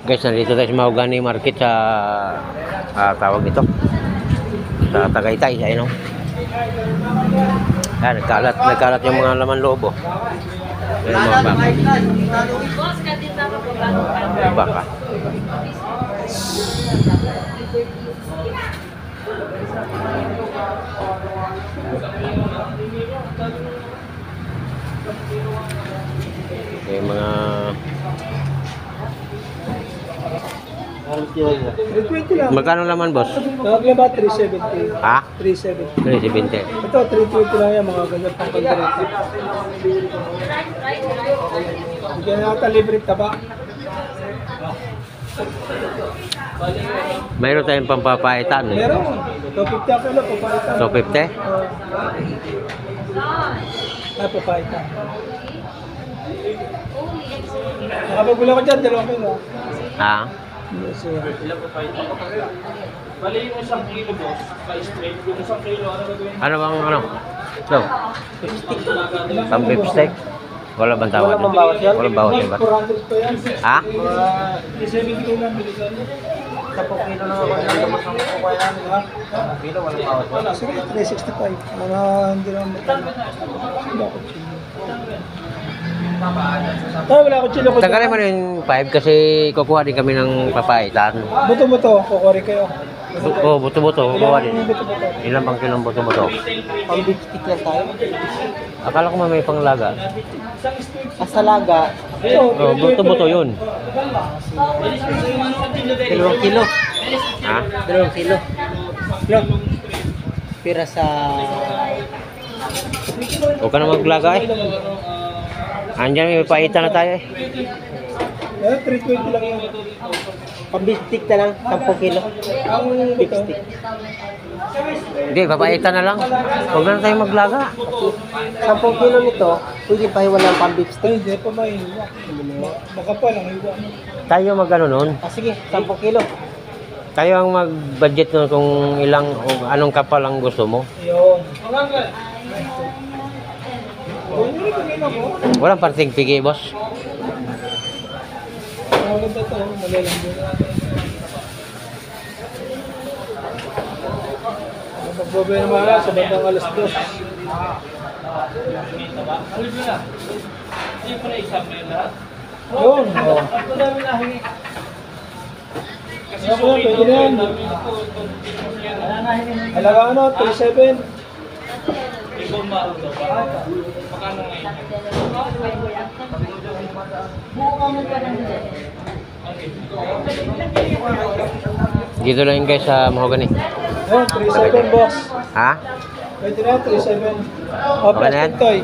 Guys, nandito tayo sa Mahogany Market sa tawag nito sa Tagaytay, ayun o. Yan, nagkalat yung mga laman loob, oh. Ayan, mga baka. Baka. Okay, mga magkano laman, boss? Naglaba 370. Ha? 370. 370. Ito 320 lang yan, mga ganyan pang kaldereta. Bigyan natin libre taba. Mayroon tayong pampapaitan, eh. Meron. 250 ako lang, papaitan. 250? Ay, papaitan. Nakapagula ko dyan, 2 kilo. Ha? Yes, sir. Bali yung 1 kilo, boss. Pa-straight. Yung 1 kilo, ano gagawin? Ano bang ano? So, beef steak. Wala bang tawad? Walang bawas yan? Walang bawas yan ba? 400 pa yan. Ha? 370 ko lang, bilisan. 10 kilo na ako. Namasang ko pa yan, ha? 1 kilo, walang bawas. Wala, sige, 365. Mga hindi naman matalo. Wala ko chilo. Wala ko chilo. Tanggalin mo na yung 5 kasi kukuha din kami ng papaitan. Buto-buto, kukuri kayo. Oo, buto-buto. Kukuha din. Buto-buto. Ilan bang kilong buto-buto? Pang beef stick lang tayo. Akala ko may panglaga. Sa laga. Oo, buto-buto yun. 2 kilo. Ha? 2 kilo. Pira sa... Huwag ka na maglaga, eh. Andiyan may papaitan na tayo, eh. 320 lang yun. Pang beef stick na lang, 10 kilo. Ang beef stick. Hindi, papaitan na lang. Huwag na tayo maglaga. 10 kilo nito, pwede pa hiwa ng pang beef stick. Hindi pa mahiwa. Baka pa lang hiwa. Tayo mag-ano nun. Sige, 10 kilo. Tayo ang mag-budget nun kung ilang, o anong kapal ang gusto mo. Yun. Walang parting pigi, boss. Maganda ito, malalang din. Magbabay naman na sa bandang alas 2. Yun, o. Ako lang, pwede na yan. Halaga ano, 37. Dito lang yun, guys, sa Mahogany. Yun, 37 boss. Ha? Pwede na, 37. O, Okay na yan? plastic toy.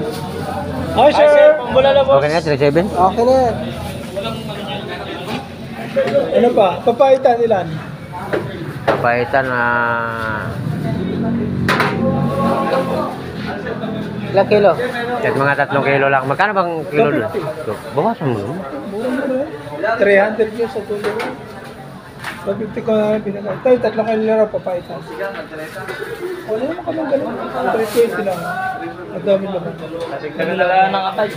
Hi sir, pambula na boss. Okay na, 37? Okay na yan. Ano pa? Papaitan ilan? Papaitan na... Ilang kilo? Kahit mga 3 kilo lang. Magkano bang kilo doon? Bawasan mo nun. 300 yun sa tulo. 250 ko na lang pinagay. Tayo, 3 kilo na papaitan. Wala naman ka lang ganun. 320 lang. Ang dami naman. Ganun lang ng atay.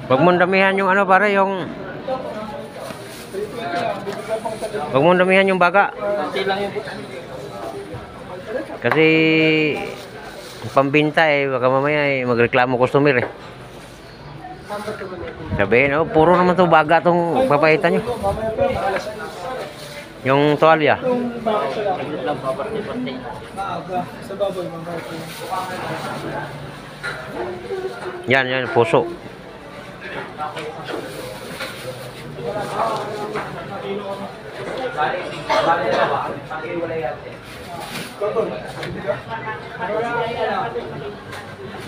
Huwag mong damihan yung ano, pare, yung... Huwag mong damihan yung baka. Kasi... pambinta, eh. Baka mamaya, eh, magreklamo customer, eh. Sabihin, oh, puro naman to baga tong papaitan nyo. Yung tuwalya. Sa baboy, mga Yan, puso.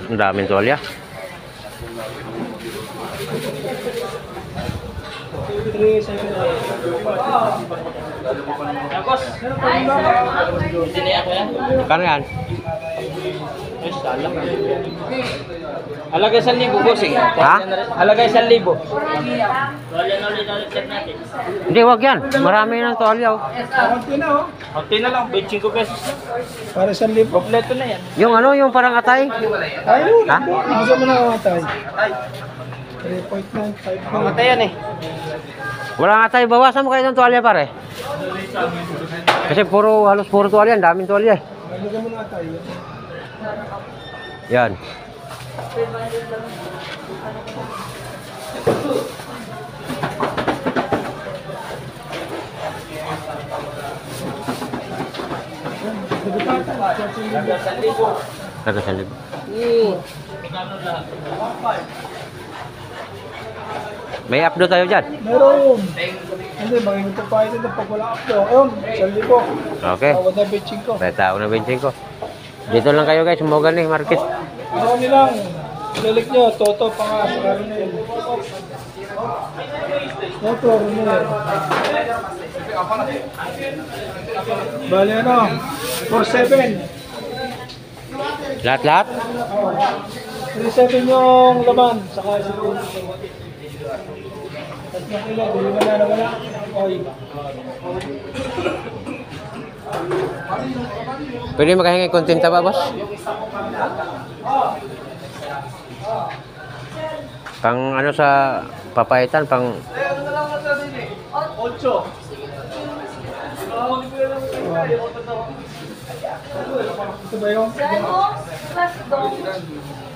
Ang daming tuwalya. Kano yan? Ay, salang. Halaga 1,000, bossing. Ha? Halaga 1,000. Hindi, wag yan. Marami ng tuwalya. Oh. Konti na oh. Kunti na lang, 25 pesos. Para sa libo. Kompleto na yan. Yung ano, yung parang atay. Ayun. Ha? Gusto mo na mamatay. 3.95. Mamatay yan eh. Walang atay. Bawasan mo kayo ng tuwalya, pare. Kasi halos puro tuwalya. Ang daming tuwalya eh. Lagyan mo na tayo. Yan. Taga 1,000. May upload tayo dyan. Meron. Hindi, mag-ingat pa ito pag wala ako. Ayun, 1,000. Okay. Tawad na bitching ko. May tao na 25 ko. Dito lang kayo guys, Mogan ni Market. Marami lang. Ilalik nyo, Toto pa nga sa Caronel. Toto, Caronel. Bali ano, 4-7. Lahat-lahat? 3-7 yung laman, saka si Toto. Tatlong kilo, hindi mo na wala. Oy. Pwede makahingi kontinta ba, boss? Pang ano sa papaitan, pang... 8. Ito ba yung?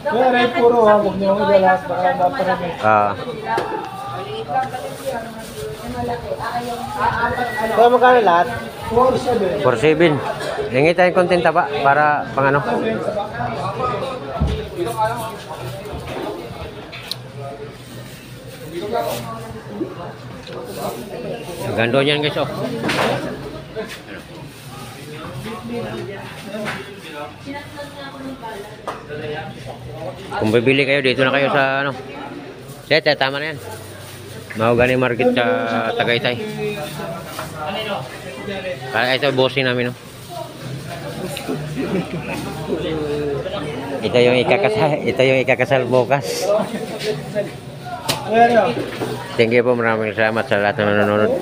Kaya rin puro ha, huwag niyo yung lahat, baka naparami. So, magkano lahat? 4-7. 4-7. Hingi tayong kontenta ba? Para pang ano? Gando niyan guys oh. Kung bibili kayo, dito na kayo sa ano. Sete, tama na yan. Mahogany Market sa Tagaytay. Kaya ito bossing namin no. Ito yung ikakasal bukas. Ayan o. Thank you po, maraming salamat sa lahat ng nanonood.